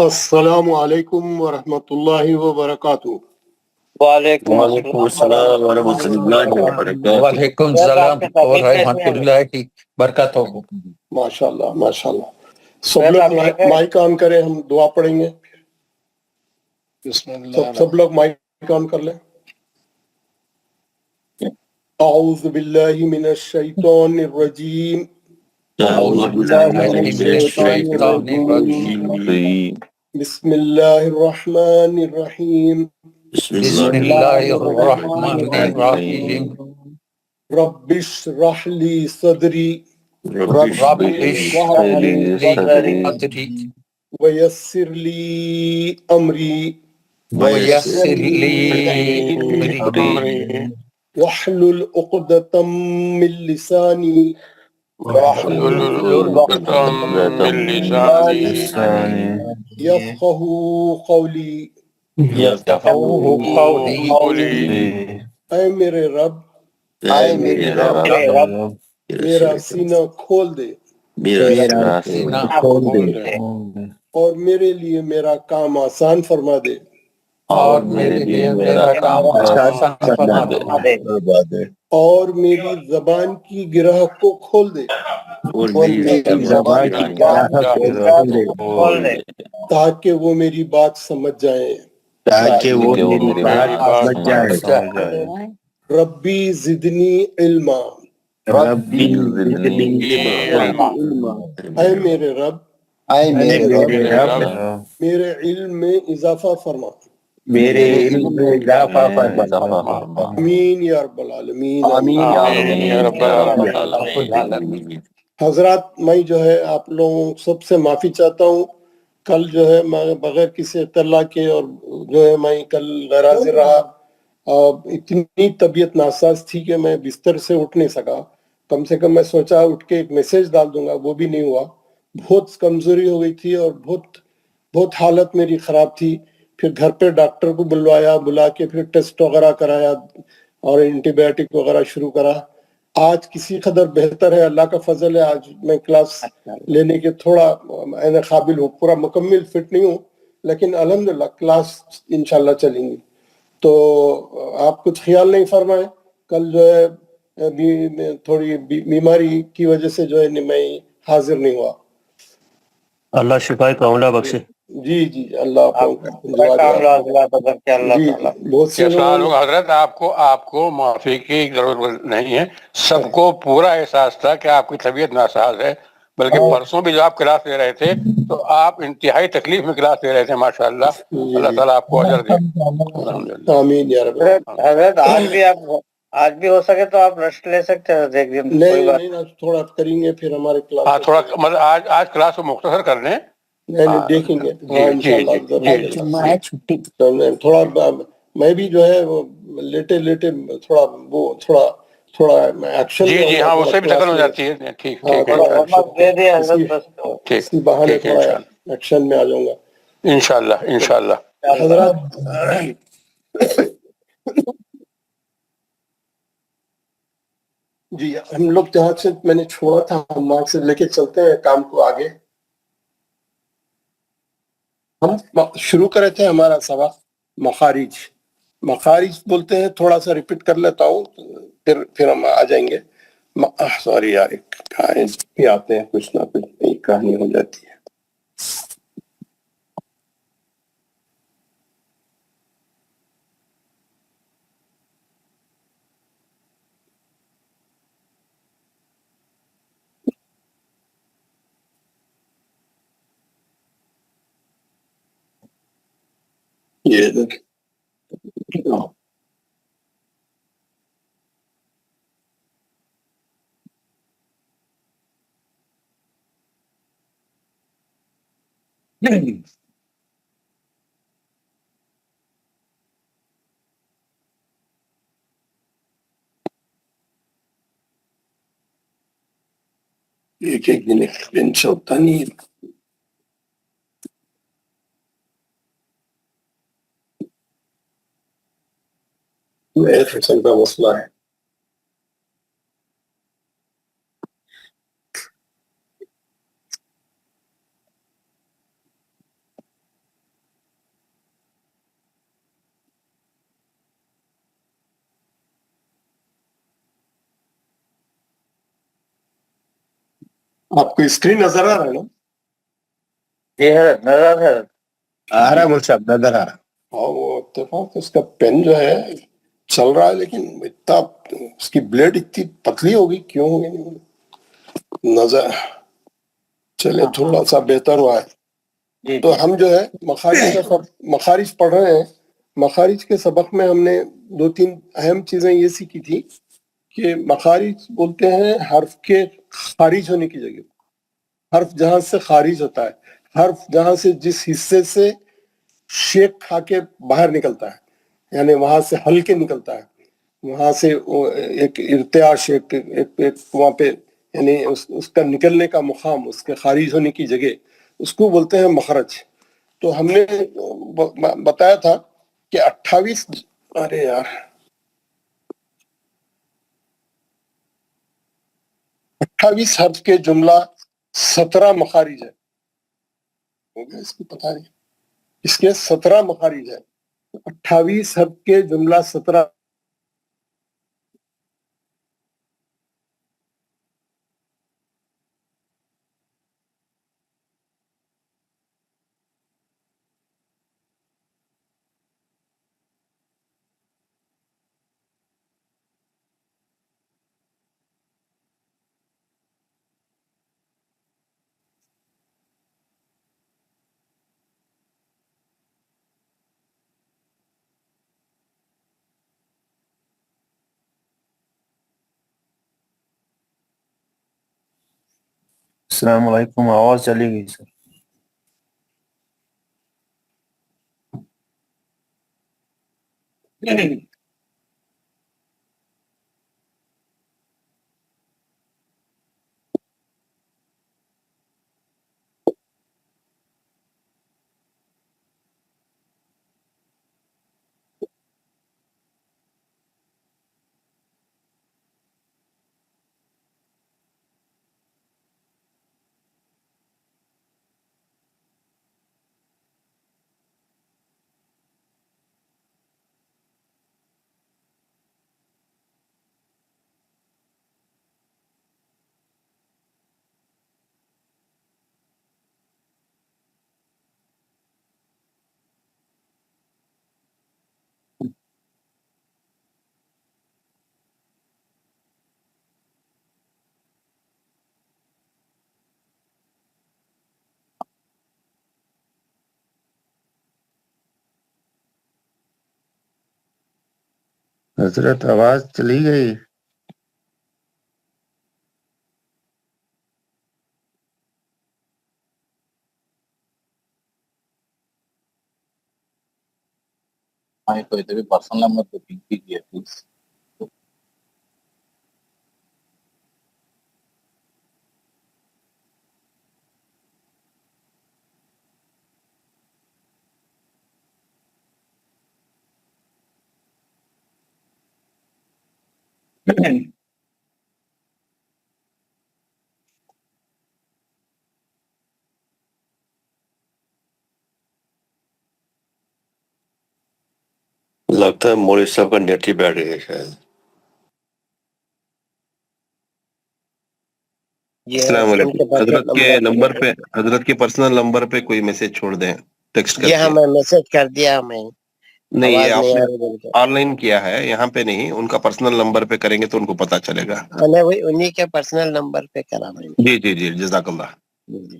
السلام علیکم ورحمۃ اللہ وبرکاتہ۔ وعلیکم وعلیکم السلام ورحمۃ اللہ وبرکاتہ۔ وعلیکم السلام ورحمۃ اللہ وبرکاتہ۔ ماشاء اللہ ماشاء اللہ۔ سب لوگ مائک آن کریں، ہم دعا پڑھیں گے۔ سب لوگ مائک آن کر لیں۔ اعوذ باللہ من الشیطان الرجیم، اعوذ باللہ من الشیطان الرجیم، بسم اللہ الرحمن الرحیم، بسم اللہ الرحمن الرحیم۔ رب اشرح لی صدری رب اشرح لی صدری ویسر لی امری ویسر لی امری واحلل عقدۃ من لسانی یفقہوا قولی۔ اے میرے رب، میرا سینہ کھول دے اور میرے لیے میرا کام آسان فرما دے، اور میرے لیے میرا کام آسان فرما دے، اور میری زبان کی گرہ کو کھول دے تاکہ وہ میری بات سمجھ جائیں۔ ربی زدنی علما، اے میرے رب میرے علم میں اضافہ فرما۔ آمین یا رب العالمین۔ حضرات، میں جو ہے آپ لوگوں سب سے معافی چاہتا ہوں۔ کل جو ہے میں بغیر کسی اطلاع کے اور جو ہے میں کل غیر حاضر رہا۔ اتنی طبیعت ناساز تھی کہ میں بستر سے اٹھ نہیں سکا۔ کم سے کم میں سوچا اٹھ کے ایک میسج ڈال دوں گا، وہ بھی نہیں ہوا۔ بہت کمزوری ہو گئی تھی اور بہت حالت میری خراب تھی۔ پھر گھر پہ ڈاکٹر کو بلا کے پھر ٹیسٹ وغیرہ کرایا اور اینٹی بایوٹک وغیرہ شروع کرا۔ آج کسی قدر بہتر ہے، اللہ کا فضل ہے۔ آج میں کلاس لینے کے تھوڑا قابل ہوں، پورا مکمل فٹ نہیں ہوں، لیکن الحمدللہ کلاس انشاءاللہ چلیں گی۔ تو آپ کچھ خیال نہیں فرمائیں۔ کل جو ہے تھوڑی بیماری کی وجہ سے جو ہے میں حاضر نہیں ہوا۔ اللہ شفائے کاملہ بخشے۔ جی اللہ آپ لوگوں بہت سے حضرت آپ کو معافی کی ضرورت نہیں ہے۔ سب کو پورا احساس تھا کہ آپ کی طبیعت ناساز ہے، بلکہ پرسوں بھی جو آپ کلاس لے رہے تھے تو آپ انتہائی تکلیف میں کلاس لے رہے تھے۔ ماشاءاللہ، اللہ تعالیٰ آپ کو اجر دے۔ آمین یا رب۔ حضرت آج بھی ہو سکے تو آپ ریسٹ لے سکتے ہیں ایک دن۔ نہیں، تھوڑا کریں گے پھر ہمارے کلاس تھوڑا مطلب آج کلاس کو مختصر کر لیں۔ نہیں دیکھیں گے تھوڑا میں بھی جو ہے لیٹے تھوڑا ایکشن جی ہاں، اس سے بھی تھکن ہو جاتی ہے۔ ٹھیک اسی بہانے تھوڑا ایکشن میں آ جاؤں گا انشاءاللہ۔ حضرات، جی ہم لوگ جہاں سے میں نے چھوڑا تھا ہم وہاں سے لے کے چلتے ہیں کام کو آگے۔ ہم شروع کرے تھے ہمارا سبق مخارج بولتے ہیں، تھوڑا سا ریپیٹ کر لیتا ہوں پھر ہم آ جائیں گے۔ سوری یار، کہانی آتے ہیں کچھ نہ کچھ نئی کہانی ہو جاتی ہے۔ ایک دن ایکسپیرینس ہوتا نہیں، میرے فیصل کا مسئلہ ہے۔ آپ کو اسکرین نظر آ رہا ہے نا؟ جی حضرت نظر حضرت آ رہا ہے مول صاحب، نظر آ رہا. ہاں وہ اتفاق اس کا پین جو ہے چل رہا ہے، لیکن اتنا اس کی بلیڈ اتنی پتلی ہوگی، کیوں ہوگی نہیں ہوگی؟ نظر چلے تھوڑا سا بہتر ہوا ہے. جی تو جی ہم جو ہے مخارج پڑھ رہے ہیں. مخارج کے سبق میں ہم نے 2-3 اہم چیزیں یہ سیکھی تھی کہ مخارج بولتے ہیں حرف کے خارج ہونے کی جگہ. حرف جہاں سے خارج ہوتا ہے، حرف جہاں سے جس حصے سے شیک کھا کے باہر نکلتا ہے، یعنی وہاں سے ہلکے نکلتا ہے، وہاں سے ایک ارتعاش، ایک وہاں پہ یعنی اس کا نکلنے کا مقام، اس کے خارج ہونے کی جگہ، اس کو بولتے ہیں مخرج. تو ہم نے بتایا تھا کہ 28 حرف کے جملہ 17 مخارج ہے. ہو گیا اس کو پتہ نہیں، اس کے 17 مخارج ہے. 28 حرف کے جملہ 17. السلام علیکم، آواز چلی گئی سر. حضرت آواز چلی گئی. کوئی تو بھی پرسنل نمبر پہ پنگ کیجیے پلیز. لگتا ہے مولوی صاحب کا نیٹ ہی بیٹھ گیا شاید. السلام علیکم. حضرت کے پرسنل نمبر پہ کوئی میسج چھوڑ دیں ٹیکسٹ کر جی ہاں، کے. میں میسج کر دیا ہمیں. نہیں، یہ آواز آپ نہیں نے آ رہی بول کے. آن لائن کیا ہے، یہاں پہ نہیں. ان کا پرسنل نمبر پہ کریں گے تو ان کو پتا چلے گا. میں نے وہی انہی کے پرسنل نمبر پہ کرا میں نے. جی جی جی، جزاک اللہ. جی.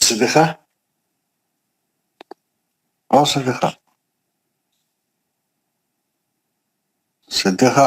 صدقة اه صدقة صدقة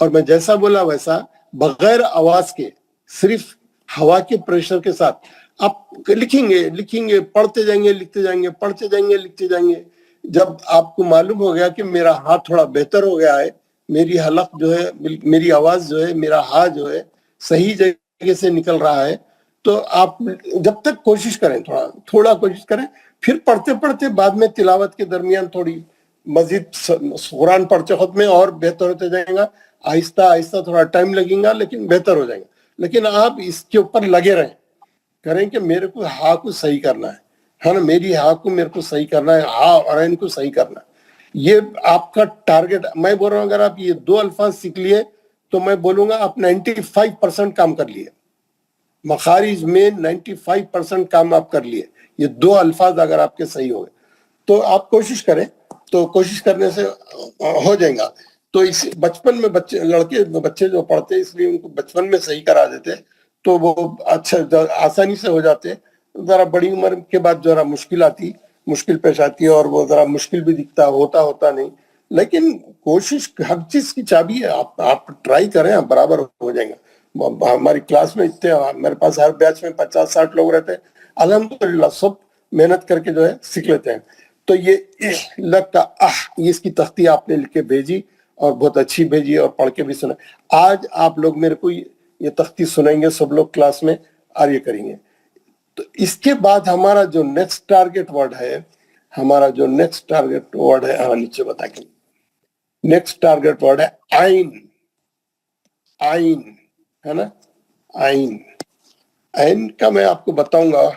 اور میں جیسا بولا ویسا بغیر آواز کے صرف ہوا کے پریشر کے ساتھ آپ لکھیں گے پڑھتے جائیں گے لکھتے جائیں گے پڑھتے جائیں گے لکھتے جائیں گے. جب آپ کو معلوم ہو گیا کہ میرا ہاتھ تھوڑا بہتر ہو گیا ہے, میری حلق جو ہے, میری آواز جو ہے, میرا ہا جو ہے صحیح جگہ سے نکل رہا ہے, تو آپ جب تک کوشش کریں تھوڑا کوشش کریں, پھر پڑھتے پڑھتے بعد میں تلاوت کے درمیان تھوڑی مزید قرآن پڑھتے خود میں اور بہتر ہوتے جائیں گا. آہستہ آہستہ تھوڑا ٹائم لگے گا لیکن بہتر ہو جائیں گا. لیکن آپ اس کے اوپر لگے رہیں, کریں کہ میرے کو ہا کو صحیح کرنا ہے نا, میری ہا کو میرے کو صحیح کرنا ہے, ہا اور عین کو صحیح کرنا ہے. یہ آپ کا ٹارگٹ. میں بول رہا ہوں اگر آپ یہ 2 الفاظ سیکھ لیے تو میں بولوں گا آپ 95% کام کر لیے, مخارج میں 95% کام آپ کر لیے. یہ 2 الفاظ اگر آپ کے صحیح ہوئے تو آپ کوشش کریں, تو کوشش کرنے سے ہو جائے گا. تو اس بچپن میں بچے جو پڑھتے اس لیے ان کو بچپن میں صحیح کرا دیتے تو وہ اچھا آسانی سے ہو جاتے. ذرا بڑی عمر کے بعد ذرا مشکل پیش آتی ہے, اور وہ ذرا مشکل بھی دکھتا ہوتا نہیں. لیکن کوشش ہر چیز کی چابی ہے, آپ ٹرائی کریں, آپ برابر ہو جائیں گا. ہماری کلاس میں اتنے, میرے پاس ہر بیچ میں 50-60 لوگ رہتے ہیں, الحمدللہ سب محنت کر کے جو ہے سیکھ لیتے ہیں. تو یہ لگتا اس کی تختی آپ نے لکھ کے بھیجی اور بہت اچھی بھیجی اور پڑھ کے بھی سنا. آج آپ لوگ میرے کو یہ تختی سنائیں گے سب لوگ کلاس میں اور یہ کریں گے. تو اس کے بعد ہمارا جو نیکسٹ ٹارگٹ ورڈ ہے, نیچے بتا کے نیکسٹ ٹارگٹ ورڈ ہے آئین. آئین ہے نا, آئین کا میں آپ کو بتاؤں گا.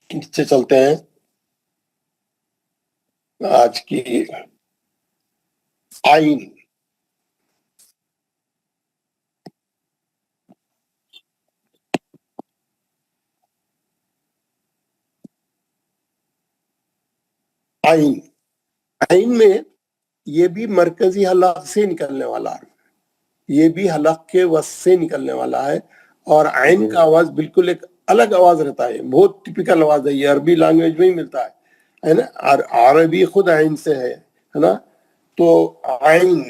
نیچے چلتے ہیں. آج کی آئین, آئین میں یہ بھی مرکزی حلق سے نکلنے والا ہے, یہ بھی حلق کے وسط سے نکلنے والا ہے. اور عین کا آواز بالکل ایک الگ آواز رہتا ہے, بہت ٹپیکل آواز ہے. یہ عربی لینگویج میں ہی ملتا ہے نا, عربی خود عین سے ہے نا. تو عین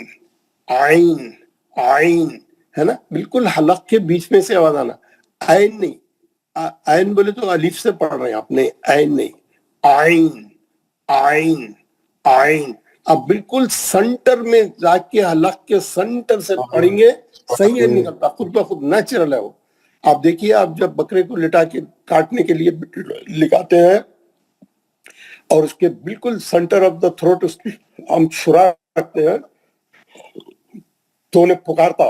عین عین ہے نا, بالکل حلق کے بیچ میں سے آواز آنا. عین نہیں, عین بولے تو الف سے پڑھ رہے ہیں آپ نے, عین نہیں, عین عین عین. اب بالکل سنٹر میں جا کے حلق کے سنٹر سے پڑھیں گے, صحیح نکلتا خود بخود, نیچرل ہے وہ. آپ دیکھیے, آپ جب بکرے کو لٹا کے کاٹنے کے لیے لگاتے ہیں اور اس کے بالکل سنٹر آف دا تھروٹ اس کی ہم چھرا رکھتے ہیں تو انہیں پکارتا,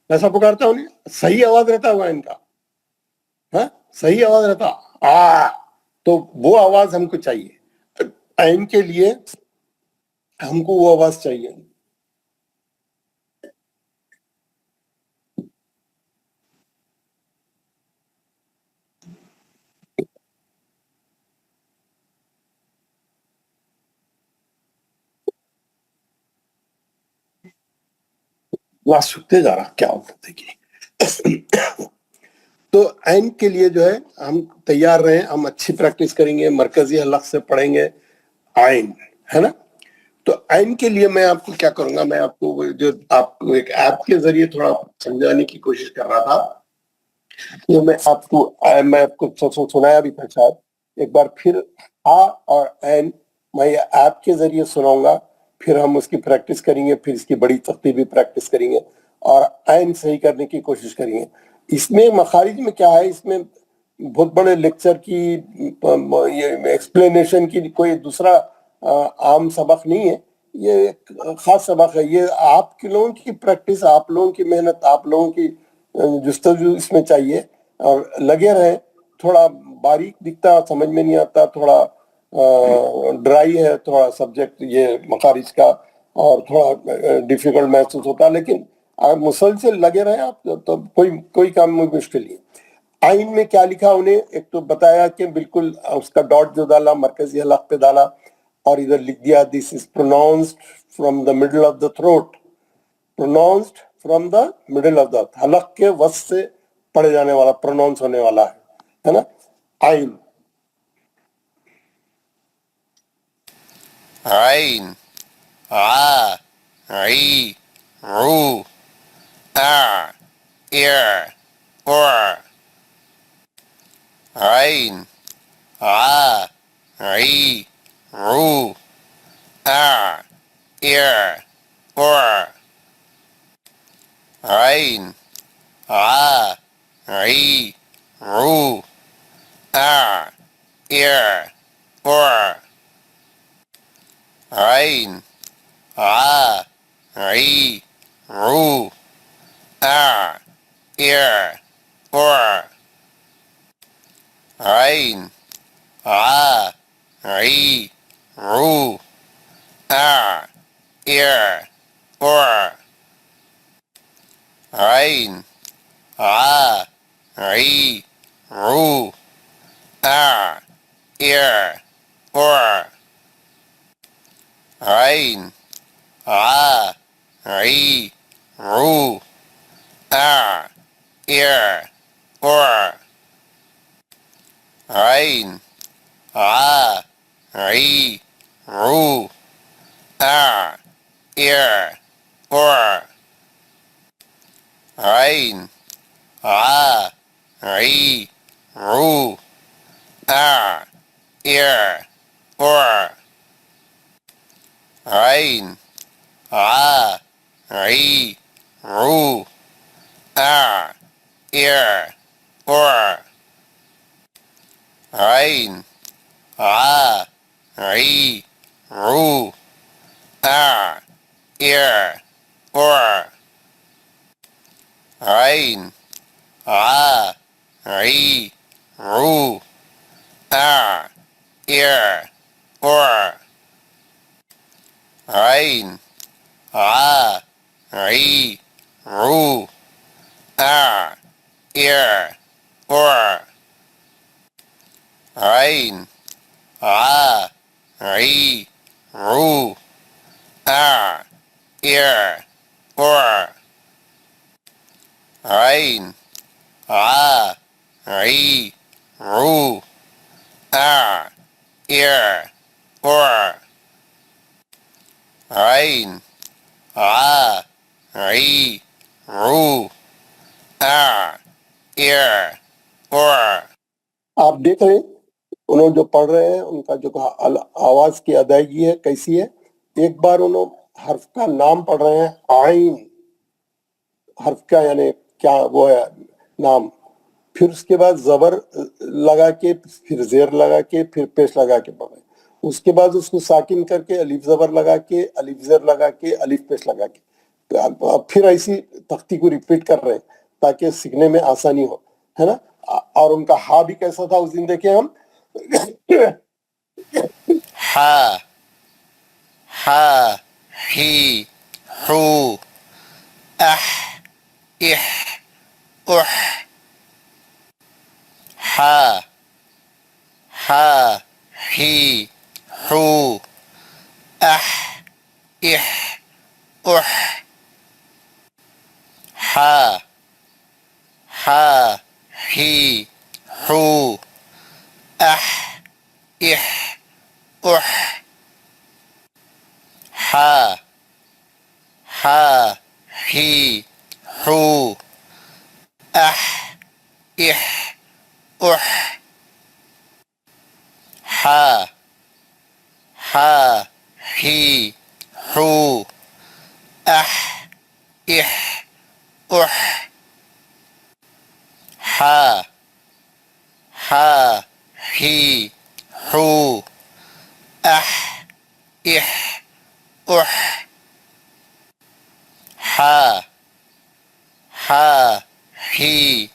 ایسا پکارتا انہیں, صحیح آواز رہتا ہوا ان کا, صحیح آواز رہتا. تو وہ آواز ہم کو چاہیے. عین کے لیے ہم کو وہ آواز چاہیے. سکتے جا رہا کیا ہوتا دیکھیے. تو عین کے لیے جو ہے ہم تیار رہیں, ہم اچھی پریکٹس کریں گے, مرکزی حلق سے پڑھیں گے عین, ہے نا. تو عین کے لیے میں آپ کو کیا کروں گا, میں آپ کو جو آپ کو ایک ایپ کے ذریعے تھوڑا سمجھانے کی کوشش کر رہا تھا. یہ میں آپ کو سنایا بھی تھا شاید, ایک بار پھر اور عین میں یہ ایپ کے ذریعے سناؤں گا, پھر ہم اس کی پریکٹس کریں گے, پھر اس کی بڑی تختی بھی پریکٹس کریں گے اور عین صحیح کرنے کی کوشش کریں گے. اس میں مخارج میں کیا ہے, اس میں بہت بڑے لیکچر کی ایکسپلینیشن کی کوئی دوسرا عام سبق نہیں ہے, یہ ایک خاص سبق ہے. یہ آپ کے لوگوں کی پریکٹس, آپ لوگوں کی محنت, آپ لوگوں کی جستجو اس میں چاہیے, اور لگے رہیں. تھوڑا باریک دکھتا, سمجھ میں نہیں آتا, تھوڑا ڈرائی ہے تھوڑا سبجیکٹ یہ مخارج کا, اور تھوڑا ڈیفیکلٹ محسوس ہوتا, لیکن مسلسل لگے رہے آپ تو کوئی کام میں مشکل نہیں. آئین میں کیا لکھا انہیں, ایک تو بتایا کہ بالکل اس کا ڈاٹ جو ڈالا مرکزی حلق پہ ڈالا, اور ادھر لکھ دیا this is pronounced from the middle of the throat, pronounced from the middle of the, حلق کے وسط سے پڑھے جانے والا, پروناؤنس ہونے والا ہے نا. آئین عين ع عي عو أع إع أع عين ع عي عو أع إع أع عين ع عي عو أع إع أع عين ع عي عو أع إع أع عين ع عي عو أع إع أع عين ع عي عو أع إع أع عين ع عي عو أع إع أع عين ع عي عو أع إع أع عين ع عي عو أع إع أع عين ع عي عو أع إع أع عين ع عي عو أع إع أع عين ع عي عو أع إع أع عين ع عي عو أع إع أع عين ع عي عو أع إع أع عين ع عي عو أع إع أع عين ع عي عو أع إع أع آپ دیکھ رہے ہیں انہوں جو پڑھ رہے ہیں ان کا جو آواز کی ادائیگی ہے کیسی ہے. ایک بار انہوں حرف کا نام پڑھ رہے ہیں عین، حرف کا یعنی کیا وہ ہے نام، پھر اس کے بعد زبر لگا کے پھر زیر لگا کے پھر پیش لگا کے پڑھ رہے ہیں. اس کے بعد اس کو ساکن کر کے الف زبر لگا کے الف زیر لگا کے الف پیش لگا کے پھر ایسی تختی کو ریپیٹ کر رہے ہیں تاکہ سیکھنے میں آسانی ہو، ہے نا. اور ان کا ہا بھی کیسا تھا اس دن دیکھیں ہم. حا حا حی حو أح إح أح حا حا حي حو أح إح أح حا حا حي حو أح إح أح حا حا حي حو أح إح أح حا حا حي حو أح إح أح حا حا حي حو أح إح أح حا حا حي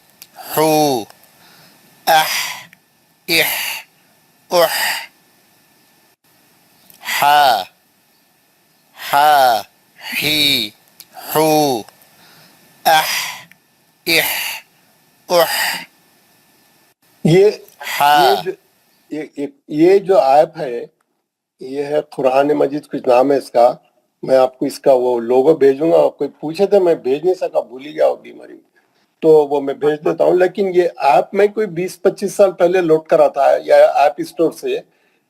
حو أح إح أح حا حا حي حو أح إح أح یہ جو ایپ ہے یہ ہے قرآن مجید، کچھ نام ہے اس کا. میں آپ کو اس کا وہ لوگو بھیجوں گا. کوئی پوچھے تھے میں بھیج نہیں سکا، بھول ہی گیا وہ بیماری میں، تو وہ میں بھیج دیتا ہوں. لیکن یہ ایپ میں کوئی 20-25 سال پہلے لوڈ کرا تھا یا ایپ اسٹور سے.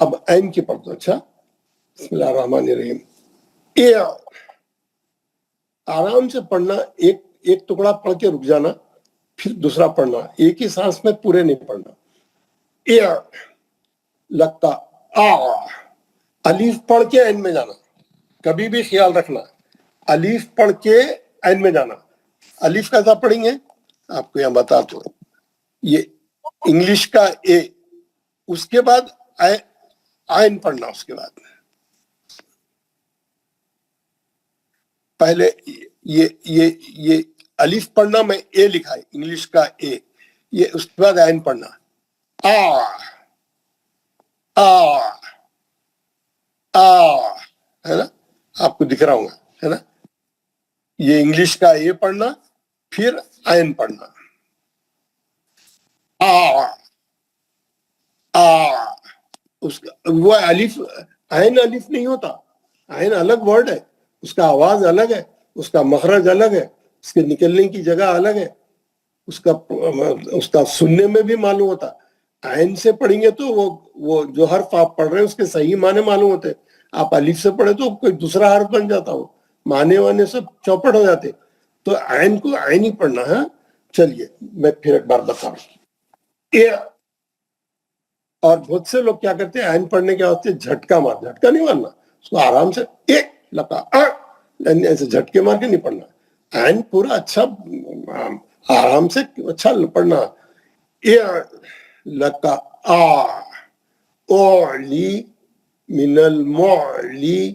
اب عین کی پڑھ دو. اچھا, بسم اللہ الرحمن الرحیم. اے, آرام سے پڑھنا, ایک ٹکڑا پڑھ کے رک جانا, پھر دوسرا پڑھنا, ایک ہی سانس میں پورے نہیں پڑھنا. اے لگتا آ, الف پڑھ کے عین میں جانا, کبھی بھی خیال رکھنا, الف پڑھ کے عین میں جانا. الف کیسا پڑھیں گے آپ کو یہاں بتا دو, یہ انگلش کا اے, اس کے بعد عین پڑھنا, اس کے بعد پہلے یہ الف پڑھنا, میں اے لکھا ہے انگلش کا اے, یہ اس کے بعد عین پڑھنا. آ آ آ, ہے نا, آپ کو دکھ رہا ہوں گا, ہے نا. یہ انگلش کا اے پڑھنا, پھر عین پڑھنا. آ آ, اس کا وہ الف, عین الف نہیں ہوتا, عین الگ ورڈ ہے, اس کا آواز الگ ہے, اس کا مخرج الگ ہے, اس کے نکلنے کی جگہ الگ ہے, اس کا سننے میں بھی معلوم ہوتا. عین سے پڑھیں گے تو وہ جو حرف آپ پڑھ رہے ہیں اس کے صحیح معنی معلوم ہوتے. آپ الف سے پڑھے تو کوئی دوسرا حرف بن جاتا ہو, معنی وانے سب چوپٹ ہو جاتے. تو عین کو عین ہی پڑھنا ہے. چلیے میں پھر ایک بار بتا رہا ہوں. اور بہت سے لوگ کیا کرتے ہیں, عین پڑھنے کے واسطے جھٹکا نہیں مارنا, اس کو آرام سے ایک لگا ایسے جھٹکے مار کے نہیں پڑھنا. عین پورا اچھا آرام سے اچھا پڑھنا. لکا آ, اولی من المعلی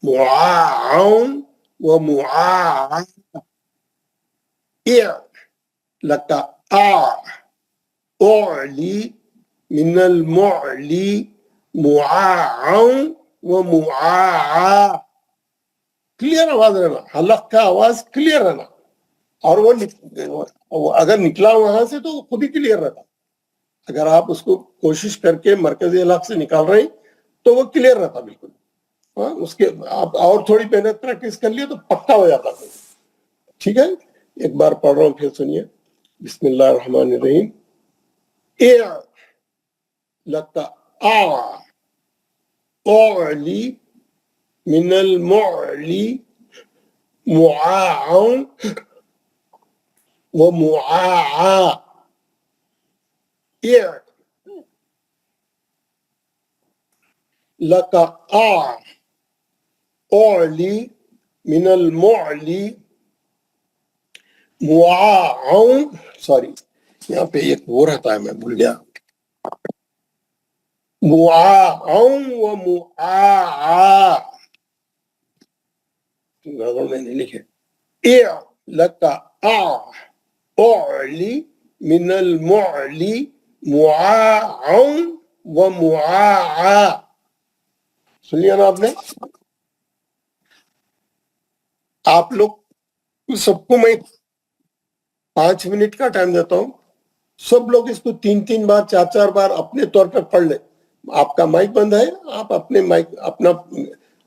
معاون و معا, لکا آ, اولی من المعلی معاون و معا. کلیئر آواز رہنا, حلق کا آواز کلیئر رہنا, اور وہ اگر نکلا وہاں سے تو خود ہی کلیئر رہتا. اگر آپ اس کو کوشش کر کے مرکزی حلق سے نکال رہے ہیں تو وہ کلیئر رہتا بالکل. اس کے آپ اور تھوڑی محنت پریکٹس کر لیے تو پکا ہو جاتا. ٹھیک ہے, ایک بار پڑھ رہا ہوں, پھر سنیے. بسم اللہ الرحمن الرحیم. اے لگتا آ, اولی من المعلی معاون و معا. لکا آ, اولی من المعلی معاون, سوری یہاں پہ ایک وہ رہتا ہے, میں بھول گیا, معاون و معا, میں نہیں لکھے. لکا آ, اولی من المعلی معاون و معا. سن لیا نا آپ نے. آپ لوگ سب کو میں 5 منٹ کا ٹائم دیتا ہوں, سب لوگ اس کو 3 بار 4 بار اپنے طور پہ پڑھ لیں. آپ کا مائک بند ہے, آپ اپنے مائک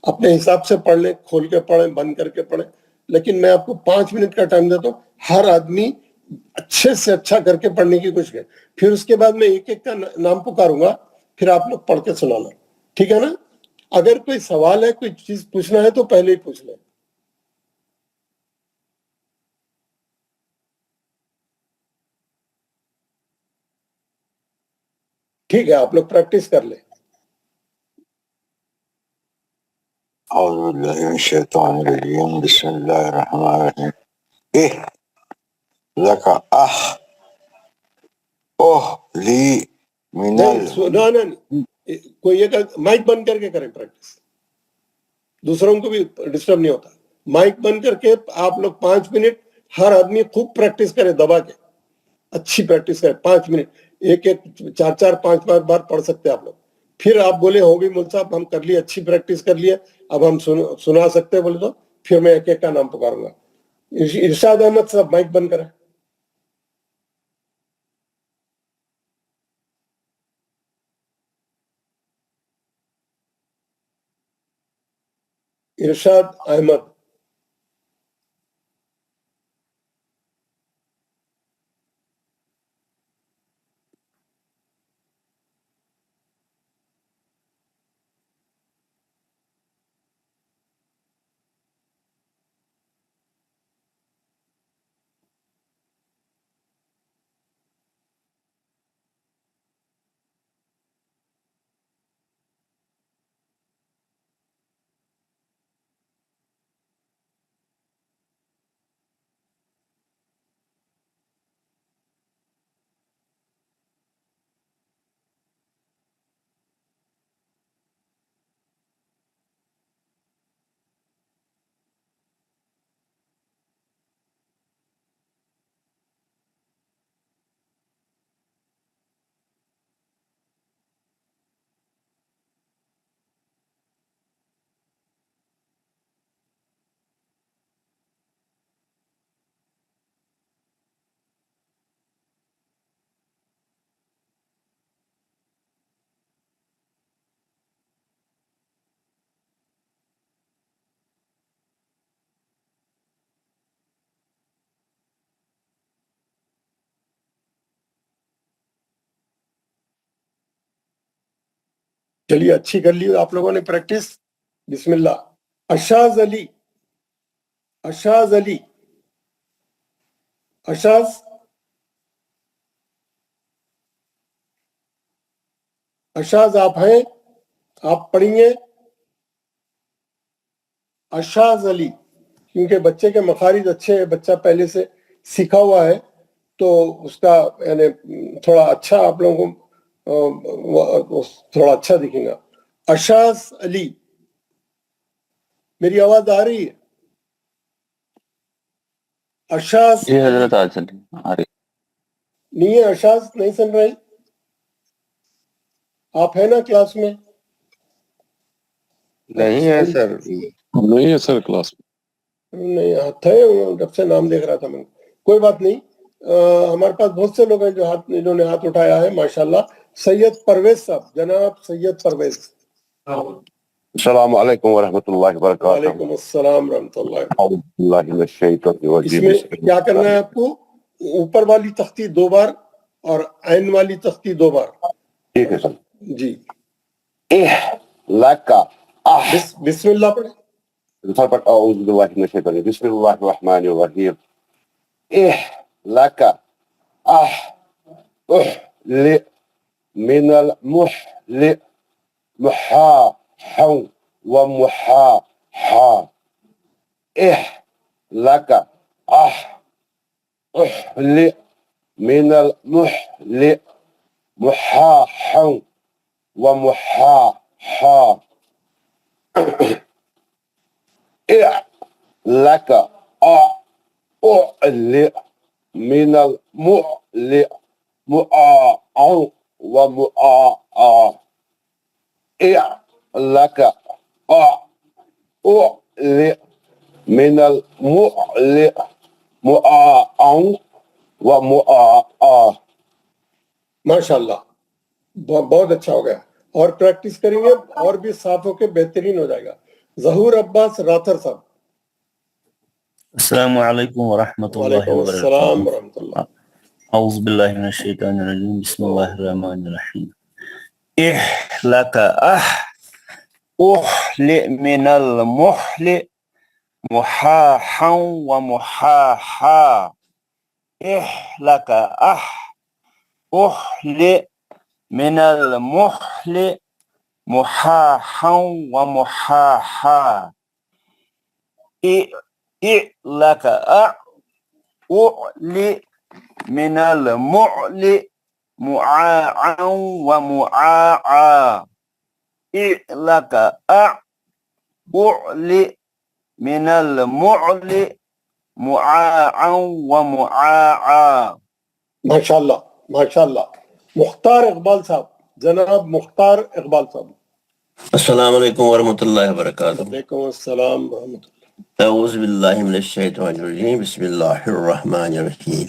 اپنے حساب سے پڑھ لیں, کھول کے پڑھیں, بند کر کے پڑھیں, لیکن میں آپ کو 5 منٹ کا ٹائم دیتا ہوں. ہر آدمی اچھے سے اچھا کر کے پڑھنے کی کوشش کرے. پھر اس کے بعد میں ایک ایک کا نام پکاروں گا, پھر آپ لوگ پڑھ کے سنانا. ٹھیک ہے نا. اگر کوئی سوال ہے, کوئی چیز پوچھنا ہے تو پہلے ہی پوچھ لیں. ٹھیک ہے, آپ لوگ پریکٹس کر لیں. اعوذ باللہ من الشیطان الرجیم. بسم اللہ الرحمن الرحیم. لکا اخ, اوہ لی من کوئی یہ مائک بند کر کے کریں پریکٹس, دوسروں کو بھی ڈسٹرب نہیں ہوتا. مائک بند کر کے آپ لوگ 5 منٹ ہر آدمی خوب پریکٹس کرے, دبا کے اچھی پریکٹس کرے. 5 منٹ, ایک 4 5 بار پڑھ سکتے آپ لوگ. پھر آپ بولے ہو گئی مول صاحب, ہم کر لیے, اچھی پریکٹس کر لیے, اب ہم سنا سکتے بولے تو پھر میں ایک ایک کا نام پکاروں گا. ارشاد احمد صاحب مائک بند کریں. ارشاد احمد. چلیے اچھی کر لی آپ لوگوں نے پریکٹس. بسم اللہ. اشاز علی. اشاز علی. اشاز. اشاز آپ ہیں؟ آپ پڑھیں گے اشاز علی، کیونکہ بچے کے مخارج اچھے ہیں، بچہ پہلے سے سیکھا ہوا ہے تو اس کا یعنی تھوڑا اچھا آپ لوگوں کو تھوڑا اچھا دکھے گا. اشاز علی. میری آواز آ رہی ہے؟ اشاز جی حضرت آ چلی آ رہی. نہیں ہے؟ اشاز نہیں سن رہے؟ آپ ہیں نا کلاس میں؟ نہیں ہے سر. نہیں ہے سر کلاس میں. نہیں تھے، جب سے نام دیکھ رہا تھا میں. کوئی بات نہیں. ہمارے پاس بہت سے لوگ ہیں جو انہوں نے ہاتھ اٹھایا ہے ماشاءاللہ. سید پرویز صاحب، جناب سید پرویز. السلام علیکم ورحمۃ اللہ وبرکاتہ. وعلیکم السلام ورحمۃ اللہ. اعوذ باللہ من الشیطان اس الرجیم. میں بسم اللہ کیا کرنا ہے آپ کو؟ اوپر والی تختی 2 بار اور عین والی تختی 2 بار. ٹھیک ہے سر. جی لک بسم اللہ پڑھیں. سر پر اعوذ باللہ من الشیطان الرجیم. بسم اللہ الرحمن الرحیم. لک ل من المحل محا ومحا لك أحل من المحل محاحا ومحاحا لك أعل من المعل مؤاع ومؤاع لك أعل من المعل مؤاع ومؤاع. ماشاءاللہ بہت اچھا ہو گیا. اور پریکٹس کریں گے اور بھی صاف ہو کے بہترین ہو جائے گا. ظہور عباس راتھر صاحب. السلام علیکم ورحمۃ اللہ وعلیکم السلام وبرکاتہ. ورحمۃ اللہ. اعوذ باللہ من الشیطان الرجیم. بسم اللہ الرحمن الرحیم. لک احل من المحل محاحا ومحاحا لك احل من المحل محاحا ومحاحا لك أعل من المعل معاعا ومعاعا لك أعل من المعل معاعا ومعاعا. ماشاءاللہ ماشاءاللہ. مختار اقبال صاحب، جناب مختار اقبال صاحب. السلام علیکم ورحمۃ اللہ وبرکاتہ. وعلیکم السلام ورحمۃ اللہ. اعوذ باللہ من الشیطان الرجیم. بسم اللہ الرحمن الرحیم.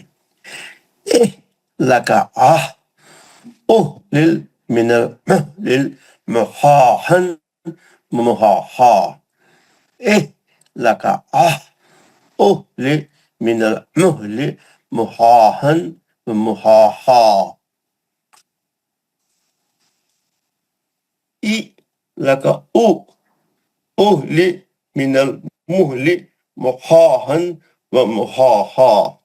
لک احل من المحل محاحا محاحا لک احل من المحل محاحا محاحا لک احل من المحل محاحا ومحاحا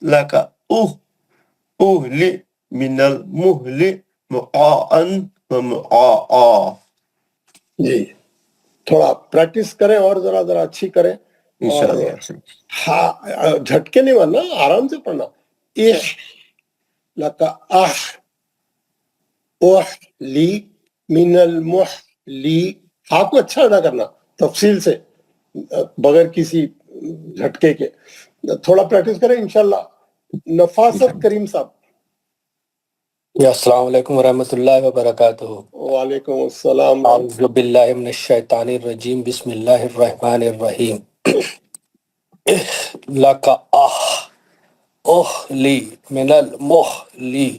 لك أهل من المهل معاء ومعاء. جی تھوڑا پریکٹس کریں اور ذرا اچھی کریں. انشاءاللہ. ہاں جھٹکے نہیں مارنا، آرام سے پڑھنا. لك احلی من المحلی. آپ کو اچھا ادا کرنا تفصیل سے بغیر کسی جھٹکے کے. تھوڑا پریکٹس کریں انشاءاللہ. نفاست کریم صاحب. السلام علیکم ورحمۃ اللہ وبرکاتہ. وعلیکم السلام. اعوذ باللہ من الشیطان الرجیم. بسم اللہ الرحمن الرحیم. لک احلی من المحلی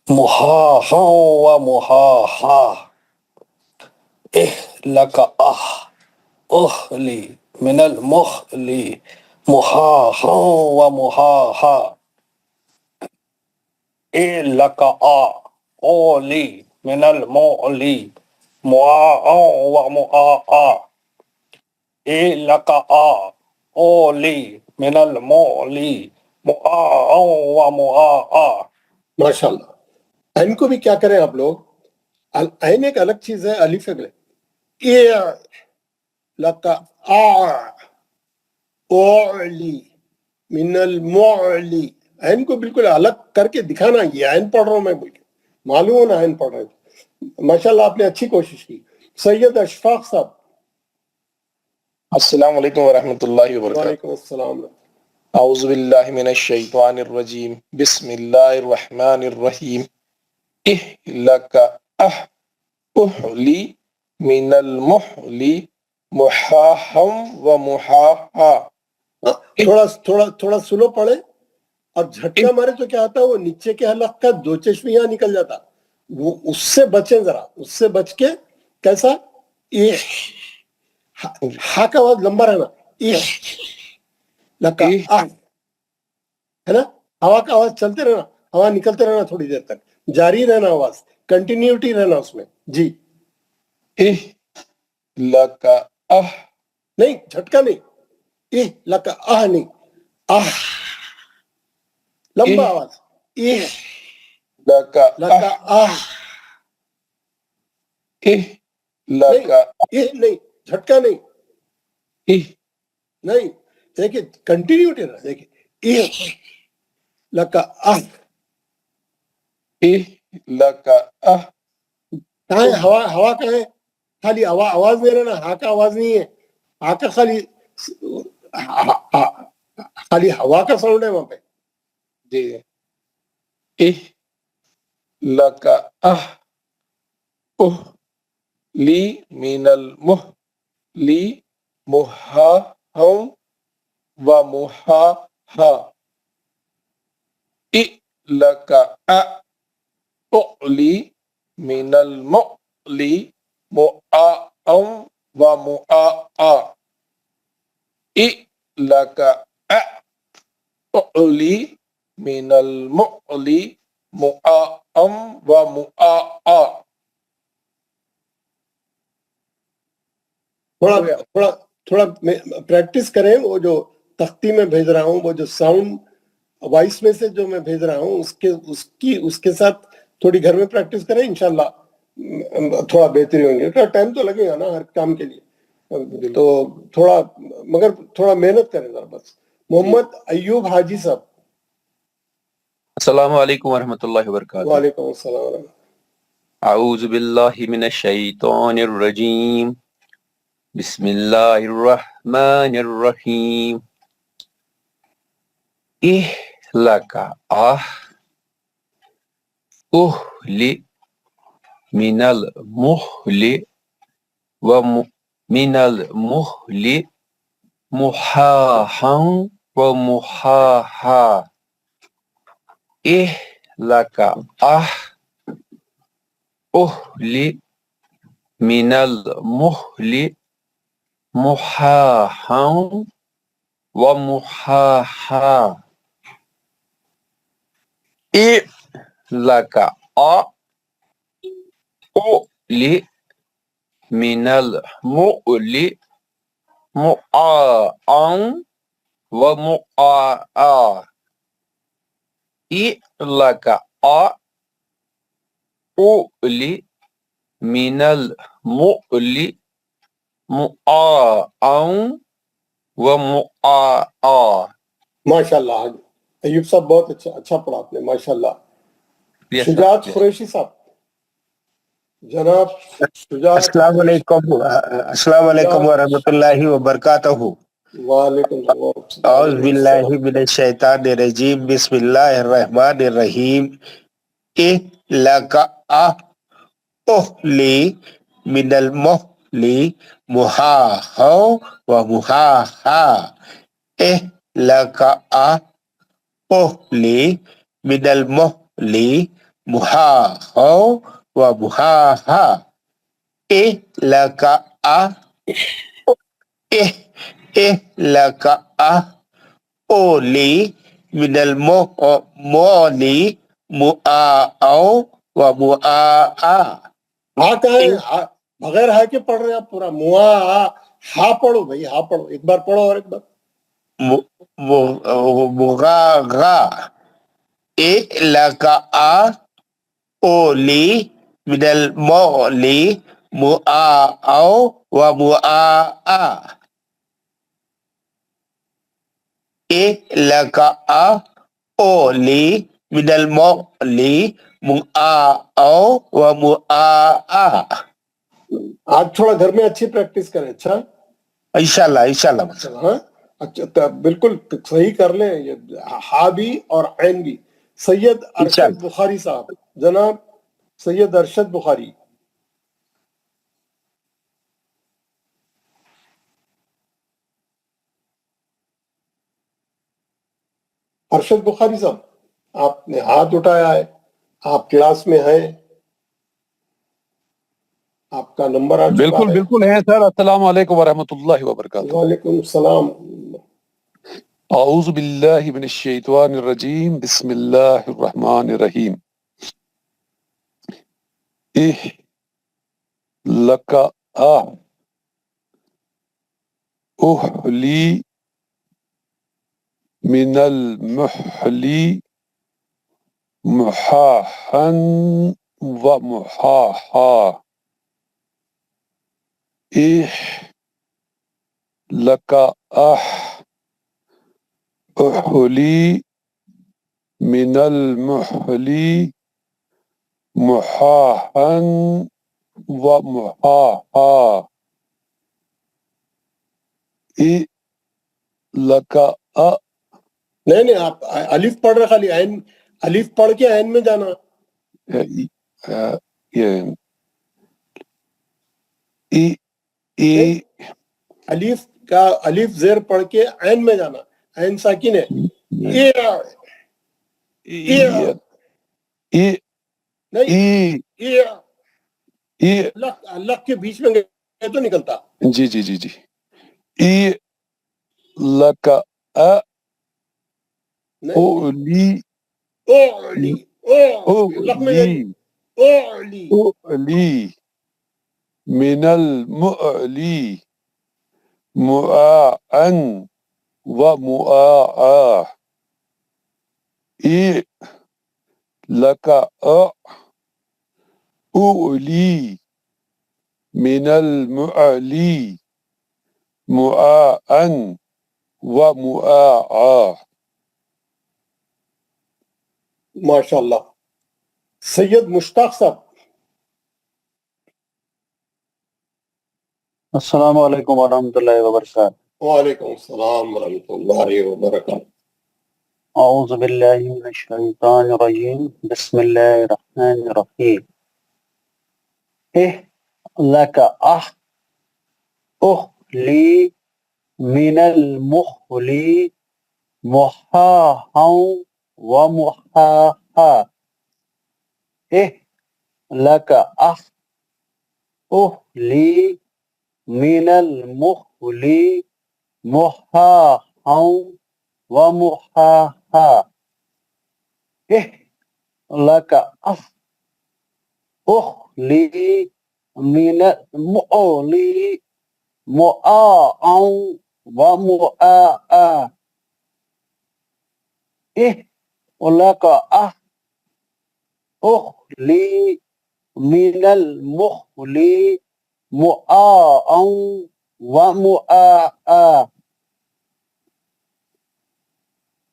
محاحا ومحاحا لک احلی من المحلی محاحا ومحاحا لک اولی من المعلی معا و معا لك اولی من المعلی معا و معا. ماشاءاللہ. عین کو بھی کیا کریں آپ لوگ، عین ایک الگ چیز ہے، الف ہے لک اولی من المعلی. عین کو بالکل الگ کر کے دکھانا، یہ عین پڑھ رہا ہوں میں بول کے معلوم ہونا عین پڑھ رہا ہوں. ماشاءاللہ آپ نے اچھی کوشش کی. سید اشفاق صاحب. السلام علیکم ورحمۃ اللہ وبرکاتہ. وعلیکم السلام. اعوذ باللہ من الشیطان الرجیم بسم اللہ الرحمن الرحیم. لک احلی من المحلی محاہم و محاہا. تھوڑا سلو پڑھے اور جھٹکا مارے تو کیا آتا ہے، وہ نیچے کے حلق کا دو چشم یہاں نکل جاتا، وہ اس سے بچیں ذرا، اس سے بچ کے کیسا ہا کا آواز لمبا رہنا، لکا ہے نا، ہوا کا آواز چلتے رہنا، ہوا نکلتے رہنا تھوڑی دیر تک، جاری رہنا آواز، کنٹینیوٹی رہنا اس میں. جی لکا نہیں، جھٹکا نہیں، لکا نہیں، لمبا آواز، لکا لکا لکا نہیں، جھٹکا نہیں، دیکھیے کنٹینیوٹی رہنا. دیکھیے لکا لکا کہاں ہے ہوا کہاں ہے، خالی آواز نہیں رہنا، ہا کا آواز نہیں ہے، ہا کا خالی ہوا کا ساؤنڈ ہے وہاں پہ. جی لکا لی من المحلی محاہم و محاہا. لکا اعلی من المعلی معاہم و معاہا. لکا اعلی من المعلی معاہم و معاہا. تھوڑا پریکٹس کریں. وہ جو تختی میں بھیج رہا ہوں، وہ جو ساؤنڈ وائس میں سے جو میں بھیج رہا ہوں، اس کے ساتھ تھوڑی گھر میں پریکٹس کریں، انشاءاللہ تھوڑا بہتری ہوں گی. ٹائم تو لگے گا نا ہر کام کے لیے، تو مگر تھوڑا محنت کریں ذرا بس. محمد ایوب حاجی صاحب. السلام علیکم ورحمۃ اللہ وبرکاتہ. وعلیکم السلام ورحمۃ. اعوذ باللہ من الشیطان الرجیم بسم اللہ الرحمن الرحیم. لکا اہلی من المحلی و من المحلی محاہم و محاہا. لکا اہلی من المحلی محاہم و محاہا. لکا اعلی من المعلی معاہم و معاہا. لکا اعلی من المعلی معاہم و معاہا. ماشاءاللہ ایوب صاحب بہت اچھا پڑھا آپ نے، ماشاءاللہ. شجاعت قریشی صاحب. جناب شجاعت. السلام علیکم ورحمۃ اللہ وبرکاتہ. وعلیکم السلام. اعوذ باللہ من الشیطان الرجیم بسم اللہ الرحمن الرحیم. لکا اہلی من المحلی محاہم و محاہا. لکا اہلی من المحلی محاہم و محاہا. لکا لکا اولی من المعلی معاہم ومؤآ ہا کہاں ہے؟ بغیر ہا کے پڑھ رہے ہیں آپ پورا موا ہا پڑھو بھائی، ہا پڑھو، ایک بار پڑھو اور ایک بار. مغاغا لکا اولی من المغلی مؤآ ومؤآ لکا اولی من المغلی مؤآ ومؤآ. آج تھوڑا گھر میں اچھی پریکٹس کریں. اچھا انشاءاللہ ہاں اچھا بالکل صحیح کر لیں. یہ ہا بھی اور عین بھی. سید ارشد بخاری صاحب، جناب سید ارشد بخاری. ارشد بخاری صاحب، آپ نے ہاتھ اٹھایا ہے، آپ کلاس میں ہیں، آپ کا نمبر آ چکا بالکل ہے. بالکل ہیں سر. السلام علیکم ورحمۃ اللہ وبرکاتہ. وعلیکم السلام. اعوذ باللہ من الشیطان الرجیم. بسم اللہ الرحمن الرحیم. لکا اہلی من المحلی محاحن ومحاحا لکا اہلی من المحلی محاحن ومحاحا لکا نہیں آپ الف پڑھ رہے، خالی عین الف پڑھ کے عین میں جانا. الف کا الف زیر پڑھ کے عین میں جانا. عین ساکن ہے. اللہ کے بیچ میں گئے تو نکلتا. جی جی جی جی. لکا اولی اولی من المؤلی مؤاعن ومؤاعا لکا اولی من المؤلی مؤاعن ومؤاعا. ماشاء اللہ. سید مشتاق صاحب. السلام علیکم ورحمۃ اللہ وبرکاتہ. وعلیکم السلام ورحمۃ اللہ وبرکاتہ. اعوذ باللہ من الشیطان الرجیم. بسم اللہ الرحمن الرحیم. لکا اہلی من المخلی محاحا ومحاحا لکا اہلی من المخلی محاحا ومحاحا لکا اہلی من المؤلی مؤاعا ومؤاعا لکا اہلی من المخلی مؤاعا ومؤاعا.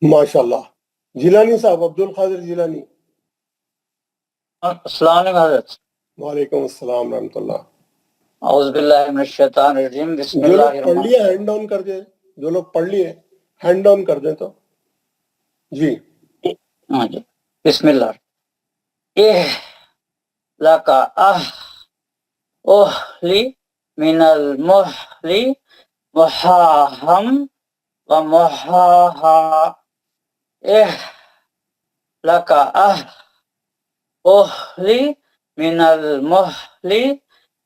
ماشاء اللہ. جیلانی صاحب، عبد القادر جیلانی. السلام علیکم حضرت. وعلیکم السلام ورحمۃ اللہ. اعوذ باللہ من الشیطان الرجیم. بسم جو اللہ لوگ پڑھ الرحمن. لیے ہینڈ ڈاؤن کر دیں. جو لوگ پڑھ لیے ہینڈ ڈاؤن کر دیں تو جی. ہاں جی. بسم اللہ. لکا اوہلی من المحلی محاحم ومحاحا لکا اوہلی من المحلی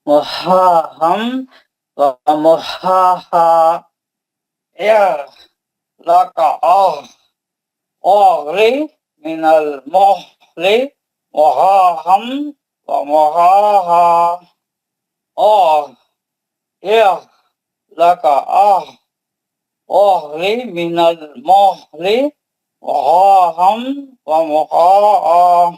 محاحم ومحاحا لکا اوہلی من المحلی محاهم ومحاها لك لي من المهل محاهم ومحاها.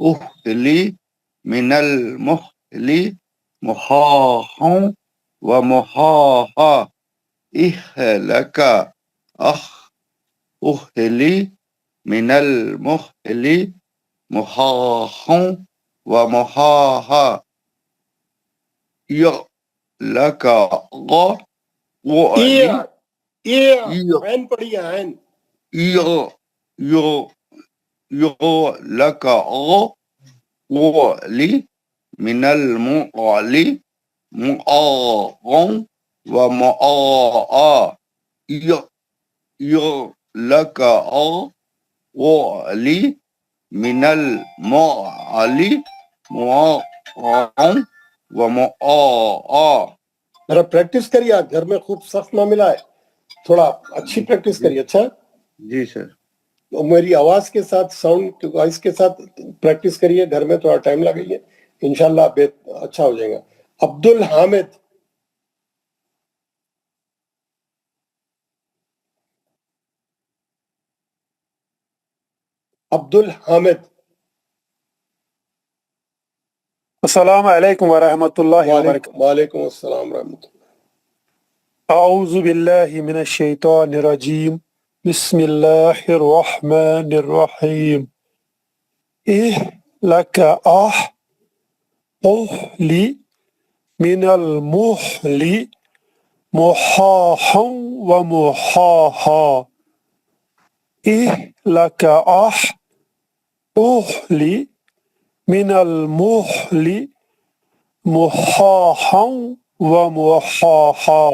أهلي من المهل محاها ومحاها. إهلك أهلي من المهل محاها ومحاها. لك عین پڑھی ہے عین. لك لي من المعلي معاغ ومعاء. لك لي من المعلي معاغ ومعاء. ذرا پریکٹس کریے. آج گھر میں خوب سخت نہ ملا ہے, تھوڑا اچھی پریکٹس کریے. اچھا جی سر. میری آواز کے ساتھ, ساؤنڈ وائس کے ساتھ پریکٹس کریے. گھر میں تھوڑا ٹائم لگائیے, انشاءاللہ اچھا ہو جائے گا. عبد الحامد. عبد الحامد. السلام علیکم ورحمۃ اللہ وبرکاتہ. وعلیکم السلام ورحمۃ اللہ. اعوذ باللہ من الشیطان الرجیم. بسم اللہ الرحمن الرحیم. لک لی من المحل محاحا ومحاحا. لک لی من المحل محاحا ومحاحا.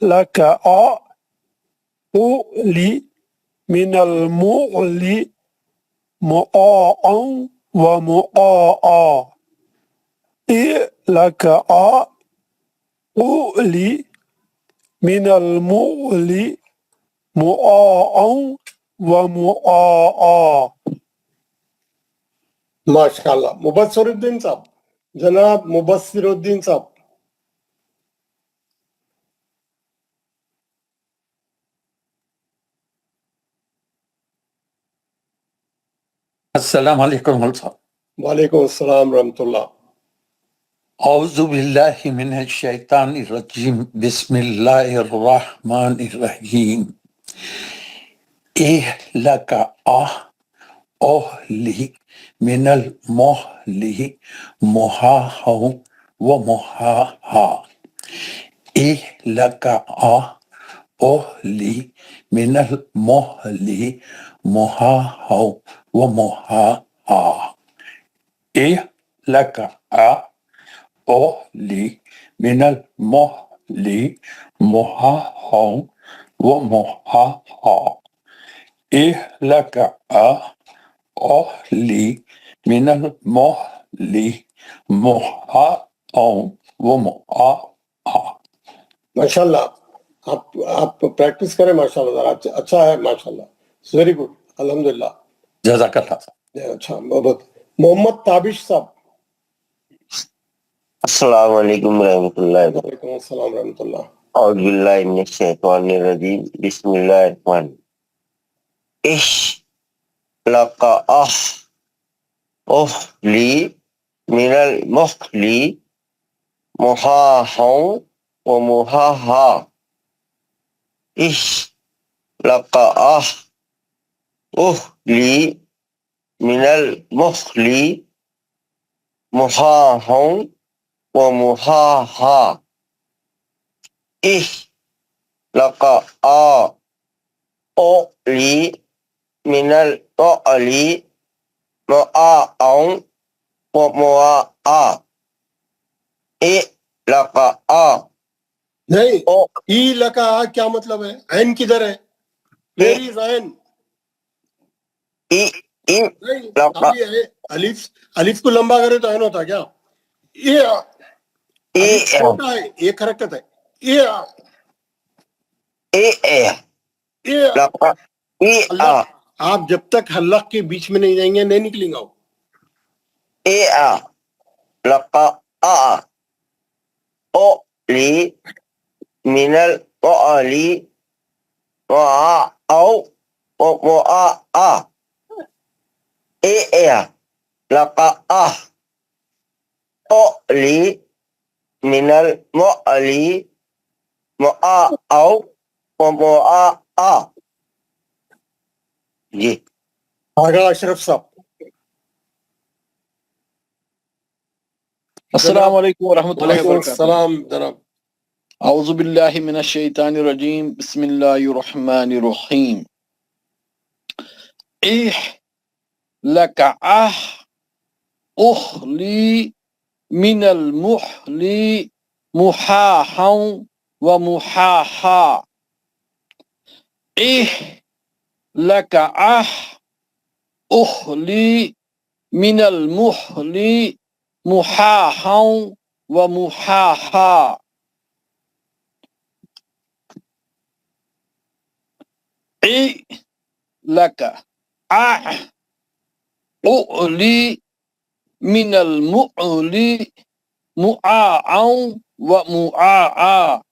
لك لي من المعل معاء ومعاء. لك لي من المعل معاء ومعاء. ماشاءاللہ. مبصر الدین صاحب, جناب مبصر الدین صاحب. السلام علیکم مول صاحب. وعلیکم السلام رحمۃ اللہ. اعوذ باللہ من الشیطان الرجیم. بسم اللہ الرحمن الرحیم. لک لی من المحل محاحا ومحاحا. لک لی من المحل محاحا ومحاحا. لک لی من المحل محاحا ومحاحا. لک لی من المحل محاحا ومحاحا. ماشاءاللہ. آپ پریکٹس کریں. ماشاءاللہ ذرا اچھا ہے. ماشاءاللہ ویری گڈ. الحمدللہ. جزاک اللہ. اچھا بہت. محمد تابش صاحب. السلام علیکم ورحمۃ اللہ. وعلیکم السلام ورحمۃ اللہ. اعوذ باللہ من الشیطان الرجیم. بسم اللہ الرحمن. لک لی من المحل محاحا ومحاحا. لک لی من المخل محاح ومحاحا لك أولي من الأولي معاء ومعاء لك نہیں ای لکا کیا مطلب ہے؟ عین کدھر ہے؟ ویئر از عین؟ نہیں خالی ہے الف کو لمبا کرے تو عین ہوتا کیا؟ الف چھوٹا ہے، ایک حرکت ہے. اللہ آپ جب تک حلق کے بیچ میں نہیں جائیں گے نہیں نکلیں گا. أولي من الأولي معاء ومعاء لك أولي من المؤلي معاء ومعاء. جی آگا اشرف صاحب. السلام علیکم ورحمۃ اللہ وعلیکم وبرکاتہ. السلام جناب. اعوذ باللہ من الشیطان الرجیم بسم اللہ الرحمن الرحیم. لک اخلی من المحلی محاحا ومحاحا. لک اخلی من المحلی محاحا ومحاحا. لك أؤلي من المؤلي معاء ومعاء.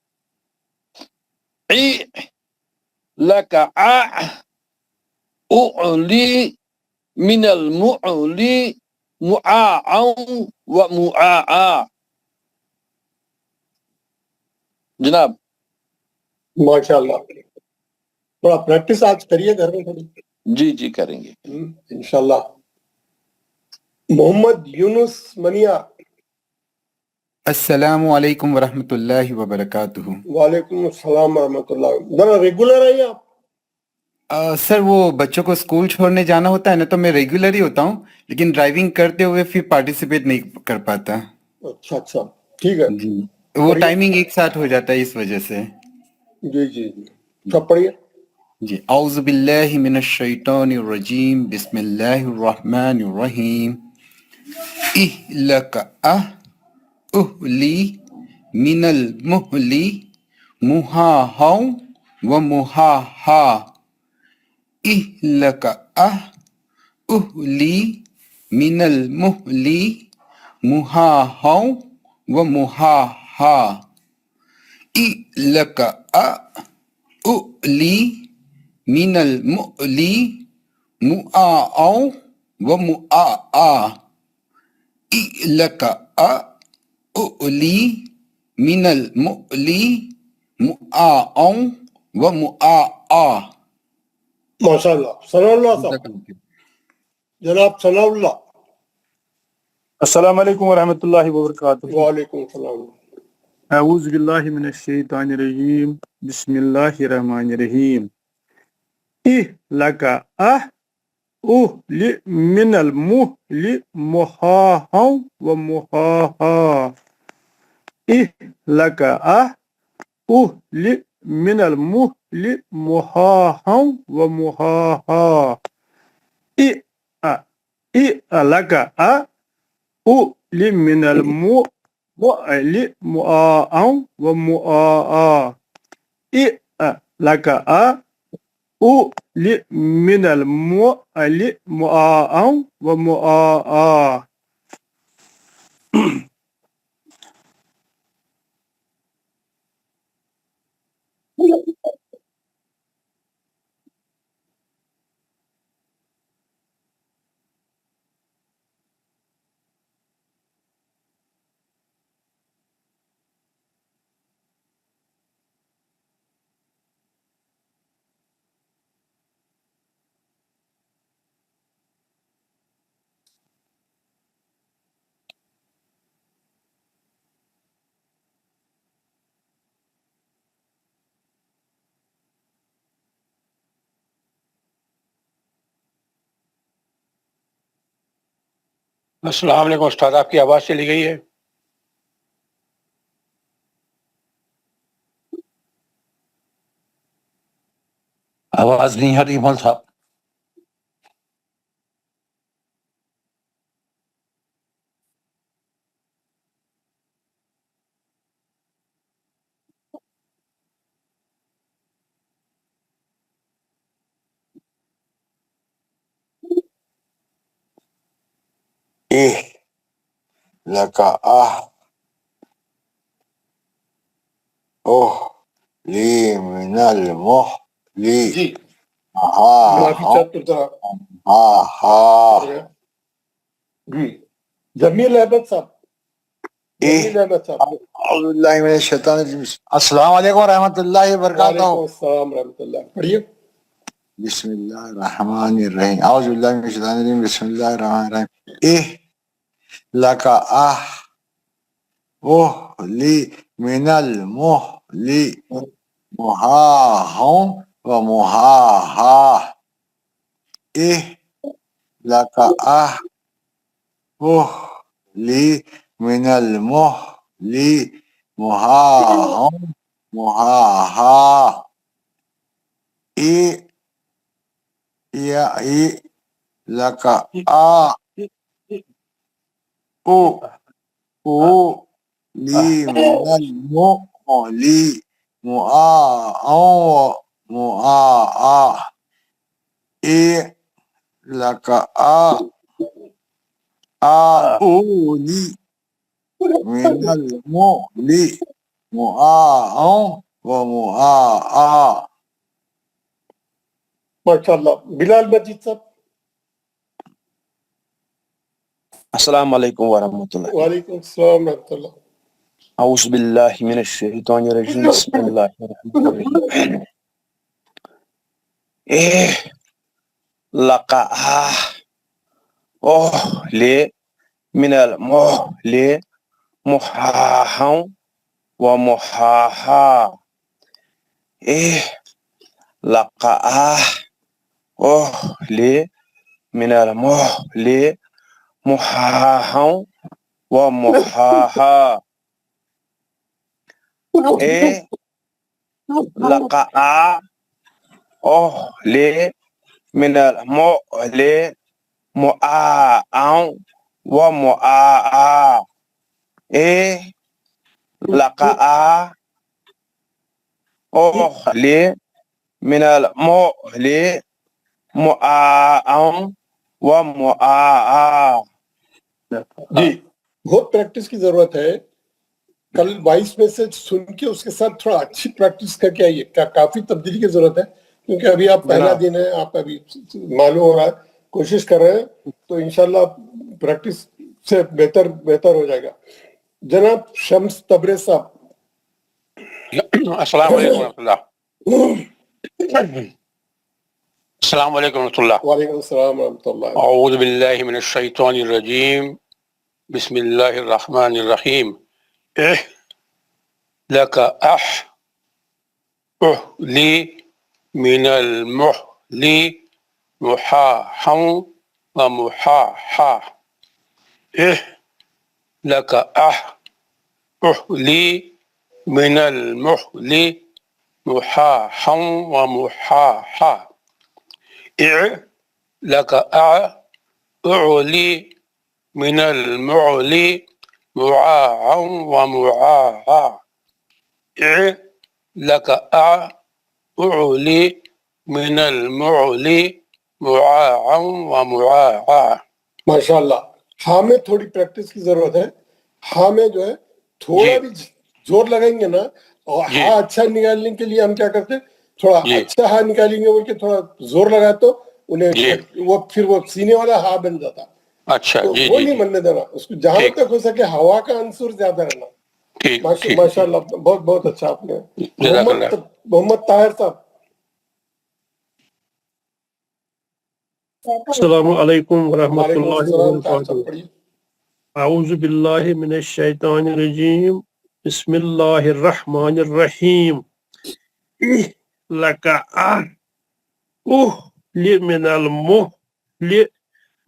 لك أؤلي من المؤلي معاء ومعاء. جناب ماشاء اللہ تھوڑا پریکٹس آج کریے گھر میں تھوڑی. جی جی کریں گے انشاءاللہ. محمد یونس منیا. السلام علیکم ورحمۃ اللہ وبرکاتہ. وعلیکم السلام ورحمۃ اللہ. ذرا ریگولر ہیں آپ؟ سر وہ بچوں کو اسکول چھوڑنے جانا ہوتا ہے نا تو میں ریگولر ہی ہوتا ہوں، لیکن ڈرائیونگ کرتے ہوئے پھر پارٹیسپیٹ نہیں کر پاتا. اچھا اچھا ٹھیک ہے. جی وہ ٹائمنگ ایک ساتھ ہو جاتا ہے اس وجہ سے. جی جی جی سب پڑھیے. جی اعوذ باللہ من الشیطان الرجیم بسم اللہ الرحمن الرحیم. لک اہلی من المہلی محاحا ومحاحا. لک اہلی من المہلی محاحا ومحاحا. لک اؤلی من المؤلی معاء ومعاء. لک اؤلی من المؤلی معاء ومعاء. ماشاء اللہ. ثناء اللہ صاحب. جناب ثناء اللہ. السلام علیکم ورحمۃ اللہ وبرکاتہ. وعلیکم السلام. اعوذ باللہ من الشیطان الرجیم بسم اللہ الرحمن الرحیم. لک من المہل محاحا ومحاحا. لک من المہل محاحا ومحاحا. لک من المؤل معاء ومعاء. لك من المؤل معاء ومعاء. السلام علیکم استاد، آپ کی آواز چلی گئی ہے. آواز نہیں آ رہی مول صاحب. لك لي من المهل جی ها معافی چاہتا تھا. ها جی جمیل احمد صاحب. جمیل احمد صاحب. اعوذ باللہ من الشیطان الرجیم. السلام علیکم ورحمۃ اللہ وبرکاتہ. وعلیکم السلام ورحمۃ اللہ. پڑھیے. بسم اللہ الرحمن الرحیم. اعوذ باللہ من الشیطان الرجیم. بسم اللہ الرحمن الرحیم. لك لي من المهل مهاهم ومهاها. لك لي من المهل مهاهم مهاها. لك لي من المهل مؤاء. لك لي من المهل مؤاء ومؤاء. ماشاء اللہ. بلال مجید صاحب. السلام علیکم ورحمۃ اللہ. وعلیکم السلام ورحمۃ اللہ. اعوذ باللہ من الشیطان الرجیم. بسم اللہ الرحمن الرحیم. لقا لے من المہل محاہا و محاہا. لقا لے من المہل محاہا و محاہا. لقا لے من المہل مؤاء و مؤاء. لقا لے من المہل مؤاء و مؤاء. جی بہت پریکٹس کی ضرورت ہے. کل 22 میں سے سن کے اس کے ساتھ تھوڑا اچھی پریکٹس کر کے آئیے. کافی تبدیلی کی ضرورت ہے کیونکہ ابھی آپ پہلا دن ہے. آپ ابھی معلوم ہو رہا ہے, کوشش کر رہے ہیں تو انشاءاللہ پریکٹس سے بہتر ہو جائے گا. جناب شمس تبریز صاحب. السلام علیکم ورحمۃ اللہ. السلام علیکم ورحمۃ اللہ. وعلیکم السلام ورحمۃ اللہ. اعوذ باللہ من الشیطان الرجیم. بسم اللہ الرحمن الرحیم. لک لی من المہل محاہا و محاہا. لک لی من المہل محاہا و محاہا. لك أعلي من المعلي معاعا ومعاعا. لك أعلي من المعلي معاعا ومعاعا. ماشاء اللہ. ہاں میں تھوڑی پریکٹس کی ضرورت ہے. ہاں میں جو ہے تھوڑا بھی زور لگائیں گے نا, اور ہاں اچھا نکالنے کے لیے ہم کیا کرتے ہیں, تھوڑا اچھا ہاں نکالیں گے بول کے تھوڑا زور لگا تو انہیں وہ پھر وہ سینے والا ہاں بن جاتا. اچھا تو وہ نہیں بننے دینا اس کو. جہاں تک ہو سکے ہوا کا عنصر زیادہ رہنا. ماشاء اللہ بہت بہت اچھا آپ نے. محمد طاہر صاحب. السلام علیکم ورحمۃ اللہ وبرکاتہ. اعوذ باللہ من الشیطان الرجیم. بسم اللہ الرحمن الرحیم. لک من المہل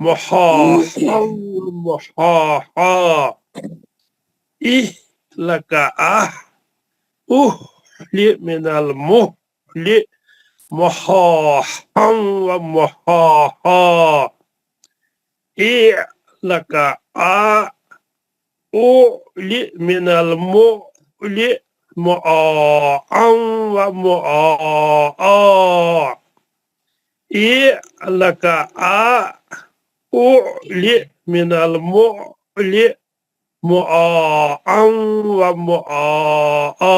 محاحا ومحاحا لك من المهل محاحا ومحاحا لك من المهل معاعا ومعاعا لك من المهل معاعا ومعاعا.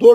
2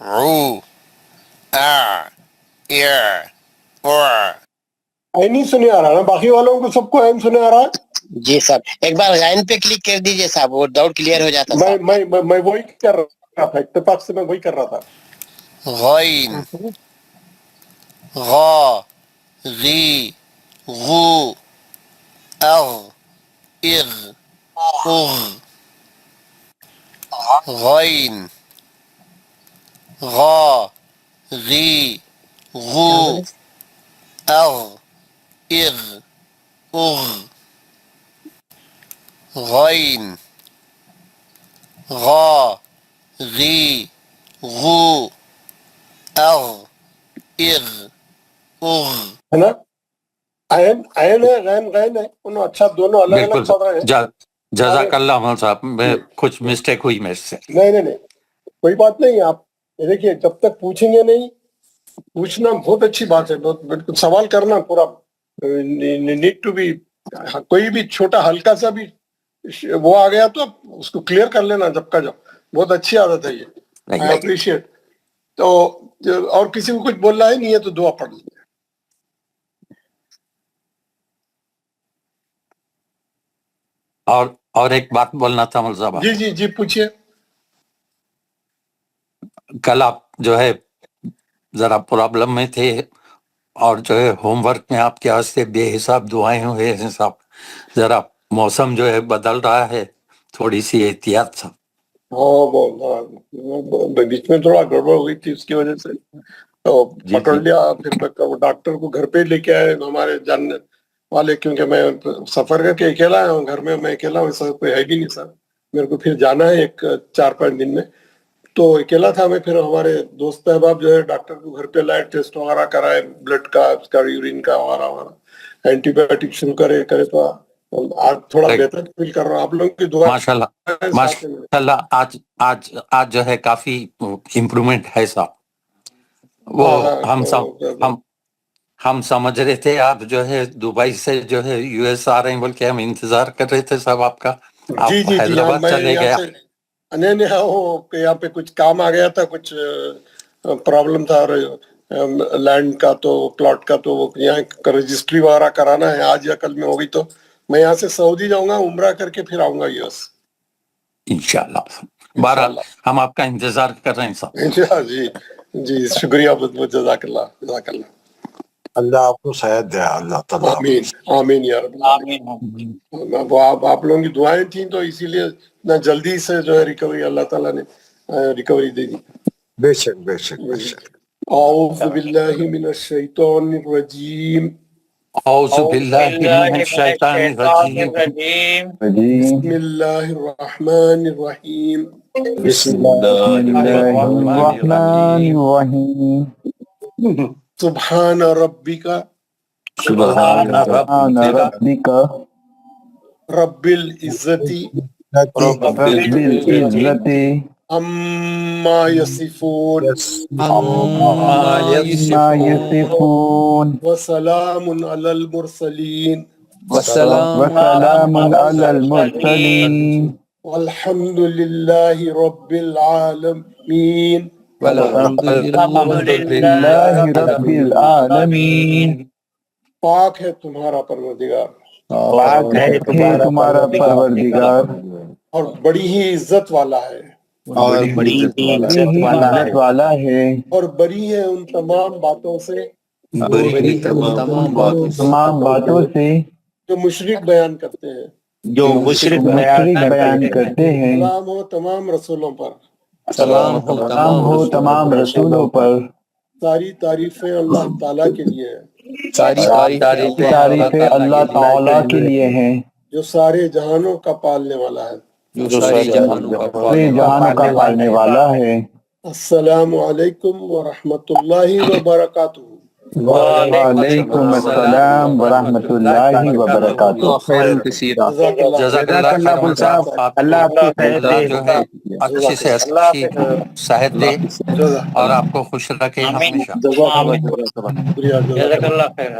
عو عین نہیں سنے آ رہا نا باقی والوں کو سب کو عین سنے آ رہا ہے جی صاحب ایک بار غائن پہ کلک کر دیجئے صاحب وہ ڈاؤٹ کلیئر ہو جاتا صاحب میں وہی کر رہا تھا اتفاق سے میں وہی کر رہا تھا غین غا غی غو اغ اغ اغ غین غا غی غو اغ اغ اغ غین غا غی غو اغ اغ اغ ہے نا عین عین ہے غین غین ہے انہوں اچھا دونوں الگ الگ پڑھ رہے ہیں جزاک اللہ عمل صاحب میں کچھ مسٹیک ہوئی میرے سے نہیں کوئی بات نہیں آپ دیکھیے جب تک پوچھیں گے نہیں پوچھنا بہت اچھی بات ہے بالکل سوال کرنا پورا نیڈ ٹو بی کوئی بھی چھوٹا ہلکا سا بھی وہ آ گیا تو اس کو کلیئر کر لینا جب کا جب بہت اچھی عادت ہے یہ آئی اپریشیٹ تو اور کسی کو کچھ بولنا ہے نہیں ہے تو دعا پڑھ لیجیے اور ایک بات بولنا تھا مول صاحب جی پوچھئے کل آپ جو ہے ذرا پرابلم میں تھے اور جو ہے ہوم ورک میں آپ کے واسطے بے حساب دعائیں ہوئے ہیں صاحب ذرا موسم جو ہے بدل رہا ہے تھوڑی سی احتیاط صاحب بیچ میں تھوڑا گڑبڑ ہوئی تھی اس کی وجہ سے تو پکڑ لیا پھر ڈاکٹر کو گھر پہ لے کے آئے ہمارے جاننے والے کیونکہ میں سفر کر کے اکیلا آیا ہوں گھر میں اکیلا ہوں ایسا کوئی ہے بھی نہیں سر میرے کو پھر جانا ہے 4-5 دن میں تو اکیلا تھا میں پھر ہمارے دوست احباب جو ہے ڈاکٹر کو گھر پہ لائے ٹیسٹ وغیرہ کرائے بلڈ کا اس کا یورین کا وغیرہ اینٹی بایوٹک شروع کرے تو آج تھوڑا بہتر فیل کر رہا ہوں آپ لوگوں کی دعا ماشاءاللہ آج جو ہے کافی امپرومنٹ ہے صاحب وہ ہم سمجھ رہے تھے آپ جو ہے دبئی سے جو ہے یو ایس آ رہے ہیں بول کے ہم انتظار کر رہے تھے صاحب آپ کا جی حیدرآباد چلے گیا نہیں یہاں پہ کچھ کام آ گیا تھا کچھ پرابلم تھا لینڈ کا تو پلاٹ کا تو یہاں رجسٹری وغیرہ کرانا ہے آج یا کل میں ہوگی تو میں یہاں سے سعودی جاؤں گا عمرہ کر کے پھر آؤں گا یو ایس انشاءاللہ بہرحال ہم آپ کا انتظار کر رہے ہیں صاحب جی شکریہ بہت بہت جزاک اللہ اللہ آپ کو صحت دے اللہ تعالیٰ آمین یا رب آپ لوگوں کی دعائیں تھیں تو اسی لیے اتنا جلدی سے جو ہے ریکوری اللہ تعالیٰ نے ریکوری دے دی بے شک اعوذ باللہ من الشیطان الرجیم اعوذ باللہ من الشیطان الرجیم بسم اللہ الرحمن الرحیم بسم اللہ الرحمن الرحیم سبحان ربک رب العزت عما یصفون وسلام علی المرسلین والحمد للہ رب العالمین پاک ہے تمہارا پروردگار اور بڑی ہی عزت والا ہے اور بری ہے ان تمام باتوں سے جو مشرک بیان کرتے ہیں سلام ہو تمام رسولوں پر ساری تعریفیں اللہ تعالیٰ کے لیے ہیں اللہ تعالیٰ کے لیے ہیں جو سارے جہانوں کا پالنے والا ہے پالنے والا ہے السلام علیکم ورحمۃ اللہ وبرکاتہ وعلیکم السلام ورحمۃ اللہ وبرکاتہ جزاک اللہ صاحب اللہ آپ کو جو ہے اچھی سے اچھی صحت دے اور آپ کو خوش رکھے ہمیشہ جزاک اللہ خیر